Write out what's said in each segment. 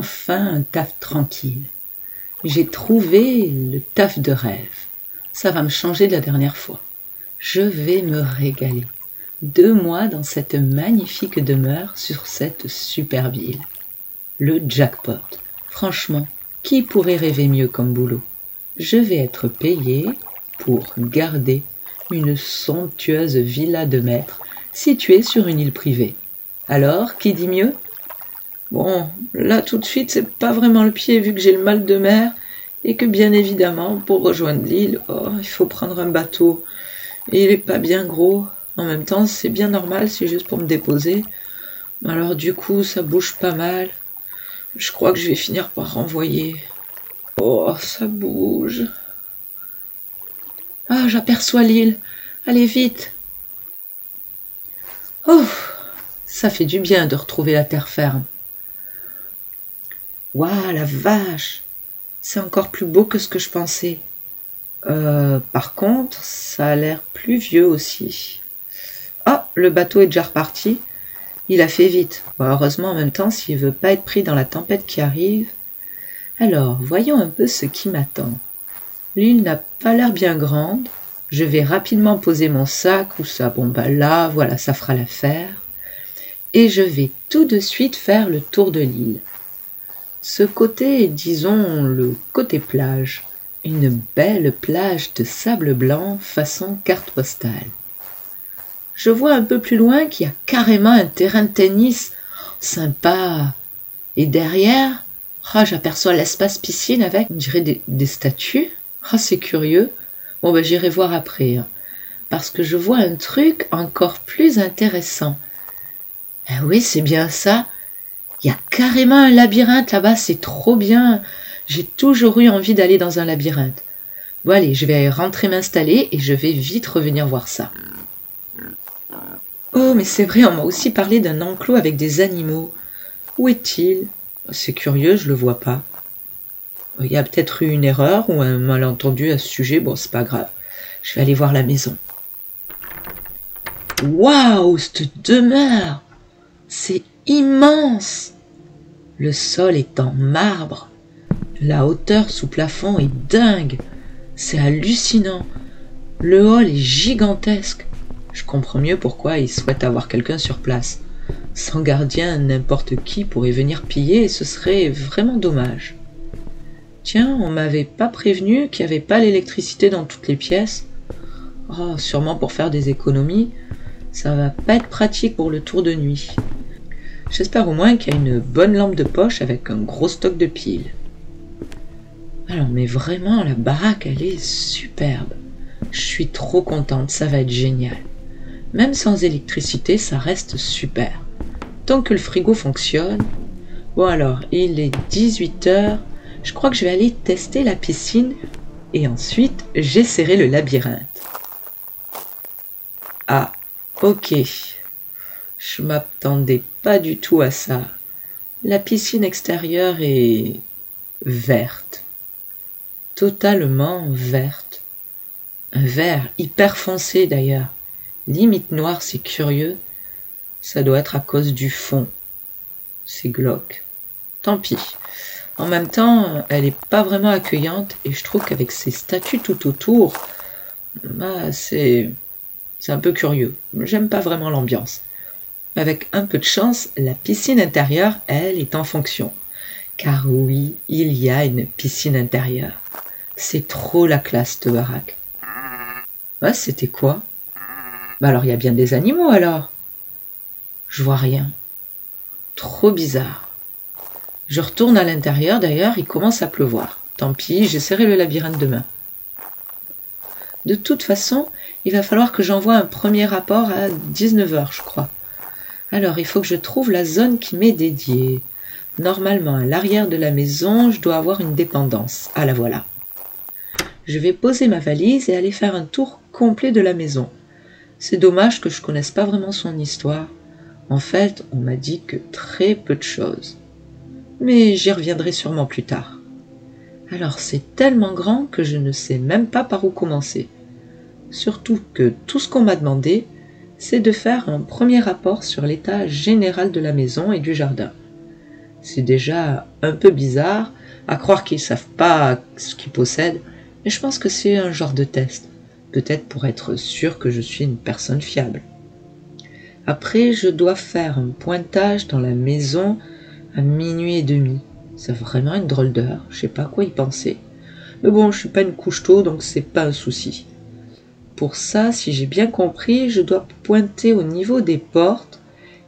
enfin un taf tranquille. J'ai trouvé le taf de rêve. Ça va me changer de la dernière fois. Je vais me régaler. 2 mois dans cette magnifique demeure sur cette superbe île. Le jackpot. Franchement, qui pourrait rêver mieux comme boulot? Je vais être payé pour garder une somptueuse villa de maître située sur une île privée. Alors, qui dit mieux? Bon, là tout de suite, c'est pas vraiment le pied vu que j'ai le mal de mer et que bien évidemment, pour rejoindre l'île, il faut prendre un bateau. Et il est pas bien gros. En même temps, c'est bien normal, c'est juste pour me déposer. Alors du coup, ça bouge pas mal. Je crois que je vais finir par renvoyer. Oh, ça bouge. Ah, j'aperçois l'île. Allez, vite. Oh, ça fait du bien de retrouver la terre ferme. Waouh, la vache. C'est encore plus beau que ce que je pensais. Par contre, ça a l'air pluvieux aussi. Ah, le bateau est déjà reparti. Il a fait vite. Bon, heureusement, en même temps, s'il veut pas être pris dans la tempête qui arrive. Alors, voyons un peu ce qui m'attend. L'île n'a pas l'air bien grande. Je vais rapidement poser mon sac ou ça. Bon, là, voilà, ça fera l'affaire. Et je vais tout de suite faire le tour de l'île. Ce côté est, disons, le côté plage. Une belle plage de sable blanc façon carte postale. Je vois un peu plus loin qu'il y a carrément un terrain de tennis. Sympa. Et derrière, j'aperçois l'espace piscine avec, on dirait, des statues. C'est curieux. Bon, j'irai voir après. Parce que je vois un truc encore plus intéressant. Oui, c'est bien ça. Il y a carrément un labyrinthe là-bas, c'est trop bien. J'ai toujours eu envie d'aller dans un labyrinthe. Bon allez, je vais rentrer m'installer et je vais vite revenir voir ça. Oh, mais c'est vrai, on m'a aussi parlé d'un enclos avec des animaux. Où est-il? C'est curieux, je le vois pas. Il y a peut-être eu une erreur ou un malentendu à ce sujet, bon, c'est pas grave. Je vais aller voir la maison. Waouh, cette demeure! C'est immense! Le sol est en marbre. La hauteur sous plafond est dingue. C'est hallucinant. Le hall est gigantesque. Je comprends mieux pourquoi ils souhaitent avoir quelqu'un sur place. Sans gardien, n'importe qui pourrait venir piller et ce serait vraiment dommage. Tiens, on m'avait pas prévenu qu'il n'y avait pas l'électricité dans toutes les pièces. Sûrement pour faire des économies. Ça va pas être pratique pour le tour de nuit. J'espère au moins qu'il y a une bonne lampe de poche avec un gros stock de piles. Alors, mais vraiment, la baraque, elle est superbe. Je suis trop contente, ça va être génial. Même sans électricité, ça reste super. Tant que le frigo fonctionne. Bon alors, il est 18h. Je crois que je vais aller tester la piscine et ensuite, j'essaierai le labyrinthe. Ah, ok. Je m'attendais pas du tout à ça. La piscine extérieure est verte. Totalement verte. Un vert hyper foncé d'ailleurs. Limite noir, c'est curieux. Ça doit être à cause du fond. C'est glauque. Tant pis. En même temps, elle est pas vraiment accueillante et je trouve qu'avec ces statues tout autour, c'est un peu curieux. J'aime pas vraiment l'ambiance. Avec un peu de chance, la piscine intérieure, elle, est en fonction. Car oui, il y a une piscine intérieure. C'est trop la classe de baraque. C'était quoi? Alors il y a bien des animaux alors. Je vois rien. Trop bizarre. Je retourne à l'intérieur d'ailleurs, il commence à pleuvoir. Tant pis, j'essaierai le labyrinthe demain. De toute façon, il va falloir que j'envoie un premier rapport à 19h, je crois. Alors, il faut que je trouve la zone qui m'est dédiée. Normalement, à l'arrière de la maison, je dois avoir une dépendance. Ah, la voilà. Je vais poser ma valise et aller faire un tour complet de la maison. C'est dommage que je connaisse pas vraiment son histoire. En fait, on m'a dit que très peu de choses. Mais j'y reviendrai sûrement plus tard. Alors, c'est tellement grand que je ne sais même pas par où commencer. Surtout que tout ce qu'on m'a demandé, c'est de faire un premier rapport sur l'état général de la maison et du jardin. C'est déjà un peu bizarre, à croire qu'ils savent pas ce qu'ils possèdent, mais je pense que c'est un genre de test, peut-être pour être sûr que je suis une personne fiable. Après, je dois faire un pointage dans la maison à 00h30. C'est vraiment une drôle d'heure, je sais pas à quoi y penser. Mais bon, je suis pas une couche-tôt, donc c'est pas un souci. Pour ça, si j'ai bien compris, je dois pointer au niveau des portes,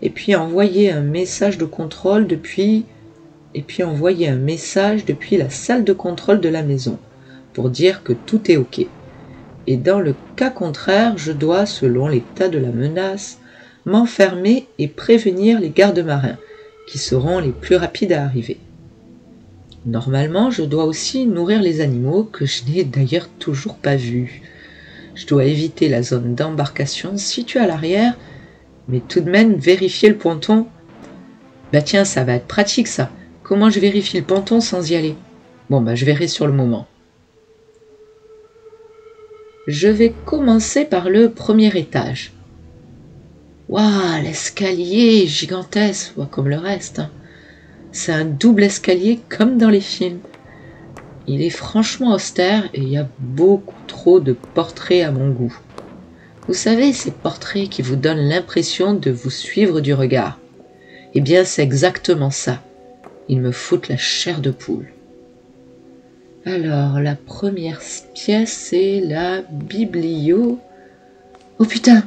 et puis envoyer un message de contrôle depuis la salle de contrôle de la maison, pour dire que tout est ok. Et dans le cas contraire, je dois, selon l'état de la menace, m'enfermer et prévenir les gardes marins, qui seront les plus rapides à arriver. Normalement, je dois aussi nourrir les animaux, que je n'ai d'ailleurs toujours pas vus. Je dois éviter la zone d'embarcation située à l'arrière, mais tout de même vérifier le ponton. Bah tiens, ça va être pratique ça. Comment je vérifie le ponton sans y aller? Bon bah je verrai sur le moment. Je vais commencer par le premier étage. Waouh, l'escalier est gigantesque, comme le reste. C'est un double escalier comme dans les films. Il est franchement austère et il y a beaucoup trop de portraits à mon goût. Vous savez, ces portraits qui vous donnent l'impression de vous suivre du regard. Eh bien, c'est exactement ça. Ils me foutent la chair de poule. Alors, la première pièce, c'est la biblio... Oh putain!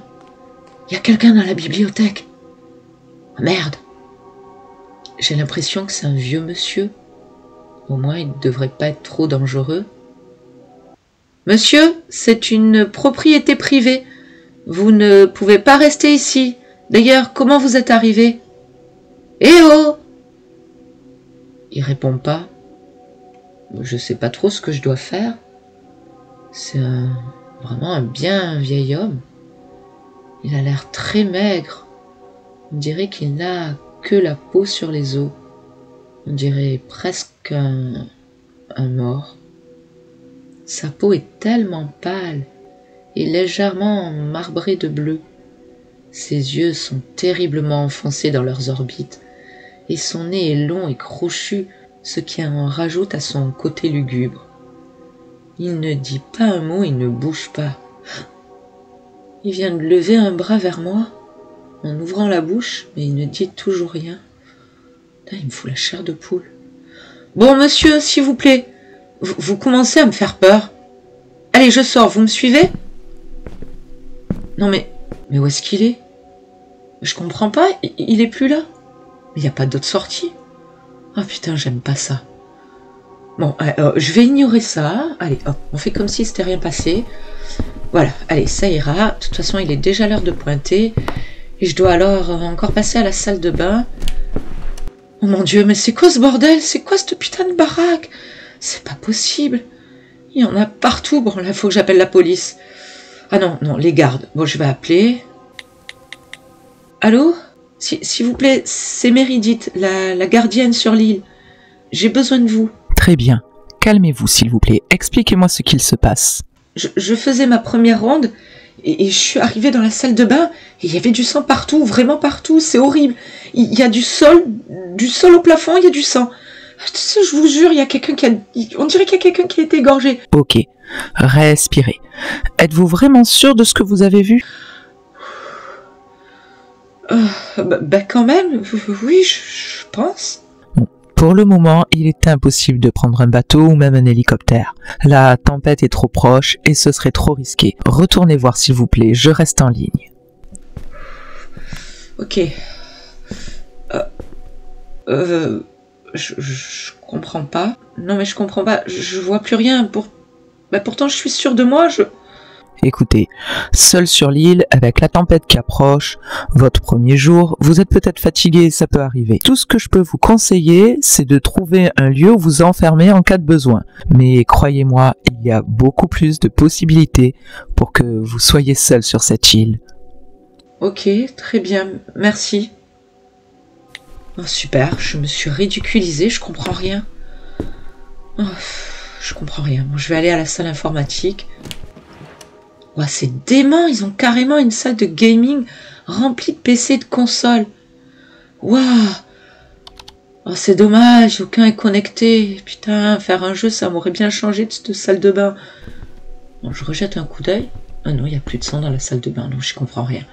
Il y a quelqu'un dans la bibliothèque. Oh, merde! J'ai l'impression que c'est un vieux monsieur. Au moins, il ne devrait pas être trop dangereux. Monsieur, c'est une propriété privée. Vous ne pouvez pas rester ici. D'ailleurs, comment vous êtes arrivé? Eh oh! Il répond pas. Je sais pas trop ce que je dois faire. C'est vraiment un bien vieil homme. Il a l'air très maigre. On dirait qu'il n'a que la peau sur les os. On dirait presque un mort. Sa peau est tellement pâle et légèrement marbrée de bleu. Ses yeux sont terriblement enfoncés dans leurs orbites et son nez est long et crochu, ce qui en rajoute à son côté lugubre. Il ne dit pas un mot, il ne bouge pas. Il vient de lever un bras vers moi, en ouvrant la bouche, mais il ne dit toujours rien. Putain, il me fout la chair de poule. Bon, monsieur, s'il vous plaît, vous commencez à me faire peur. Allez, je sors, vous me suivez? Non mais où est-ce qu'il est? Je comprends pas, il est plus là. Mais il n'y a pas d'autre sortie. Oh putain, j'aime pas ça. Bon, je vais ignorer ça. Allez, hop, on fait comme si c'était rien passé. Voilà, allez, ça ira. De toute façon, il est déjà l'heure de pointer. Et je dois alors encore passer à la salle de bain. Oh mon Dieu, mais c'est quoi ce bordel? C'est quoi cette putain de baraque? C'est pas possible. Il y en a partout. Bon, là, il faut que j'appelle la police. Ah non, les gardes. Bon, je vais appeler. Allô? S'il vous plaît, c'est Méridith, la gardienne sur l'île. J'ai besoin de vous. Très bien. Calmez-vous, s'il vous plaît. Expliquez-moi ce qu'il se passe. Je faisais ma première ronde et je suis arrivée dans la salle de bain et il y avait du sang partout, vraiment partout, c'est horrible. Il y a du sol au plafond, il y a du sang. Je vous jure, il y a quelqu'un on dirait qu'il y a quelqu'un qui a été égorgé. Ok, respirez. Êtes-vous vraiment sûr de ce que vous avez vu? Quand même, oui, je pense. Pour le moment, il est impossible de prendre un bateau ou même un hélicoptère. La tempête est trop proche et ce serait trop risqué. Retournez voir s'il vous plaît, je reste en ligne. Ok. Je comprends pas. Non mais je comprends pas, je vois plus rien. Pourtant je suis sûre de moi, Écoutez, seul sur l'île, avec la tempête qui approche, votre premier jour, vous êtes peut-être fatigué, ça peut arriver. Tout ce que je peux vous conseiller, c'est de trouver un lieu où vous enfermer en cas de besoin. Mais croyez-moi, il y a beaucoup plus de possibilités pour que vous soyez seul sur cette île. Ok, très bien, merci. Oh, super, je me suis ridiculisée, je comprends rien. Oh, je comprends rien. Bon, je vais aller à la salle informatique. Oh, c'est dément, ils ont carrément une salle de gaming remplie de PC et de consoles. Waouh! Oh, c'est dommage, aucun est connecté. Putain, faire un jeu, ça m'aurait bien changé de cette salle de bain. Bon, je rejette un coup d'œil. Ah non, il n'y a plus de sang dans la salle de bain, donc je comprends rien.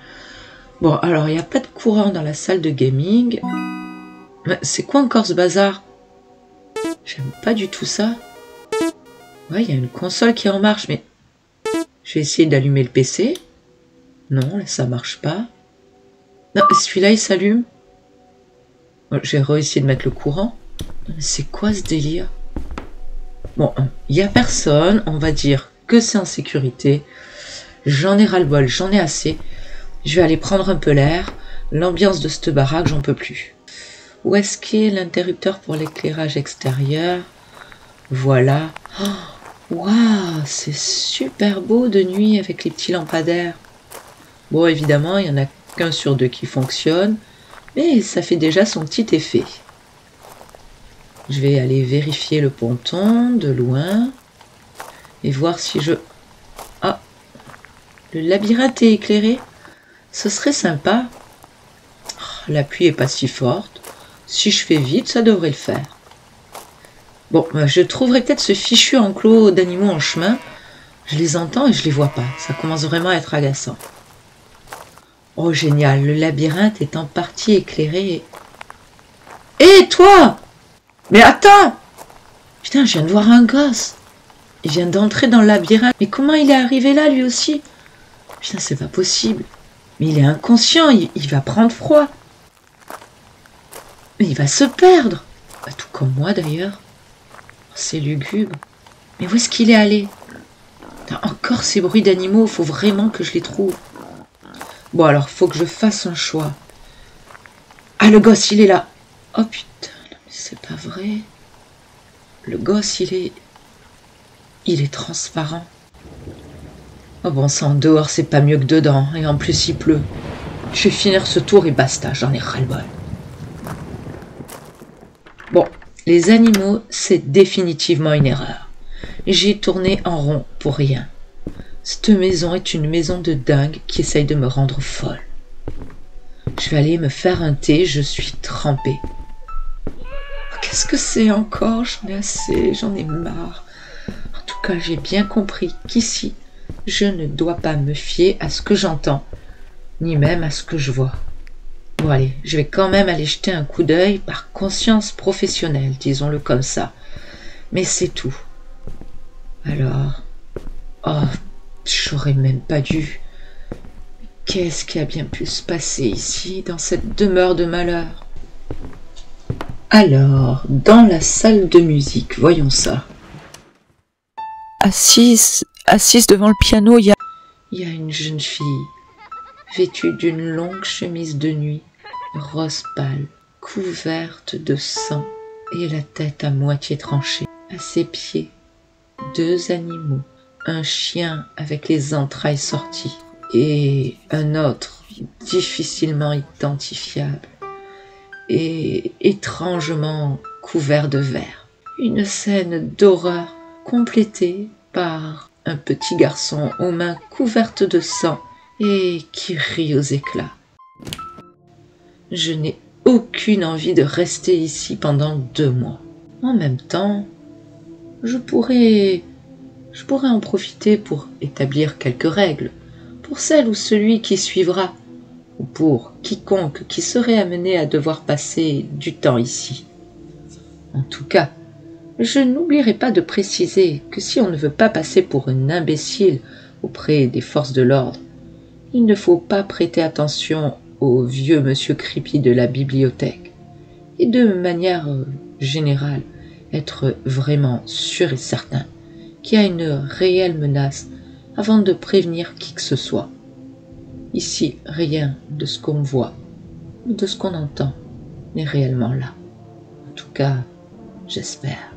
Bon, alors, il n'y a pas de courant dans la salle de gaming. Mais c'est quoi encore ce bazar? J'aime pas du tout ça. Ouais, il y a une console qui est en marche, mais... Je vais essayer d'allumer le PC. Non, là, ça marche pas. Non, celui-là, il s'allume. Bon, j'ai réussi de mettre le courant. C'est quoi ce délire? Bon, il n'y a personne. On va dire que c'est en sécurité. J'en ai ras-le-bol, j'en ai assez. Je vais aller prendre un peu l'air. L'ambiance de cette baraque, j'en peux plus. Où est-ce qu'est l'interrupteur pour l'éclairage extérieur? Voilà. Waouh, c'est super beau de nuit avec les petits lampadaires. Bon, évidemment, il n'y en a qu'un sur deux qui fonctionne, mais ça fait déjà son petit effet. Je vais aller vérifier le ponton de loin et voir si je... Ah, le labyrinthe est éclairé. Ce serait sympa. Oh, la pluie est pas si forte. Si je fais vite, ça devrait le faire. Bon, je trouverai peut-être ce fichu enclos d'animaux en chemin. Je les entends et je les vois pas. Ça commence vraiment à être agaçant. Oh, génial, le labyrinthe est en partie éclairé. Hé, toi! Mais attends! Putain, je viens de voir un gosse. Il vient d'entrer dans le labyrinthe. Mais comment il est arrivé là, lui aussi? Putain, c'est pas possible. Mais il est inconscient, il va prendre froid. Mais il va se perdre. Bah, tout comme moi, d'ailleurs. Oh, c'est lugubre. Mais où est-ce qu'il est allé? Putain, encore ces bruits d'animaux, faut vraiment que je les trouve. Bon, alors, faut que je fasse un choix. Ah, le gosse, il est là. Oh, putain, mais c'est pas vrai. Le gosse, il est transparent. Oh bon sang, dehors, c'est pas mieux que dedans. Et en plus, il pleut. Je vais finir ce tour et basta, j'en ai ras-le-bol. Bon, les animaux, c'est définitivement une erreur. J'ai tourné en rond pour rien. Cette maison est une maison de dingue qui essaye de me rendre folle. Je vais aller me faire un thé, je suis trempée. Qu'est-ce que c'est encore? J'en ai assez, j'en ai marre. En tout cas, j'ai bien compris qu'ici, je ne dois pas me fier à ce que j'entends, ni même à ce que je vois. Bon allez, je vais quand même aller jeter un coup d'œil par conscience professionnelle, disons-le comme ça. Mais c'est tout. Alors... Oh, j'aurais même pas dû... Qu'est-ce qui a bien pu se passer ici, dans cette demeure de malheur? Alors, dans la salle de musique, voyons ça. Assise devant le piano, il y a une jeune fille, vêtue d'une longue chemise de nuit, rose pâle, couverte de sang et la tête à moitié tranchée. À ses pieds, 2 animaux, un chien avec les entrailles sorties et un autre difficilement identifiable et étrangement couvert de verre. Une scène d'horreur complétée par un petit garçon aux mains couvertes de sang et qui rit aux éclats. Je n'ai aucune envie de rester ici pendant 2 mois. En même temps, je pourrais en profiter pour établir quelques règles, pour celle ou celui qui suivra, ou pour quiconque qui serait amené à devoir passer du temps ici. En tout cas, je n'oublierai pas de préciser que si on ne veut pas passer pour un imbécile auprès des forces de l'ordre, il ne faut pas prêter attention au vieux monsieur creepy de la bibliothèque, et de manière générale, être vraiment sûr et certain qu'il y a une réelle menace avant de prévenir qui que ce soit. Ici, rien de ce qu'on voit ou de ce qu'on entend n'est réellement là. En tout cas, j'espère.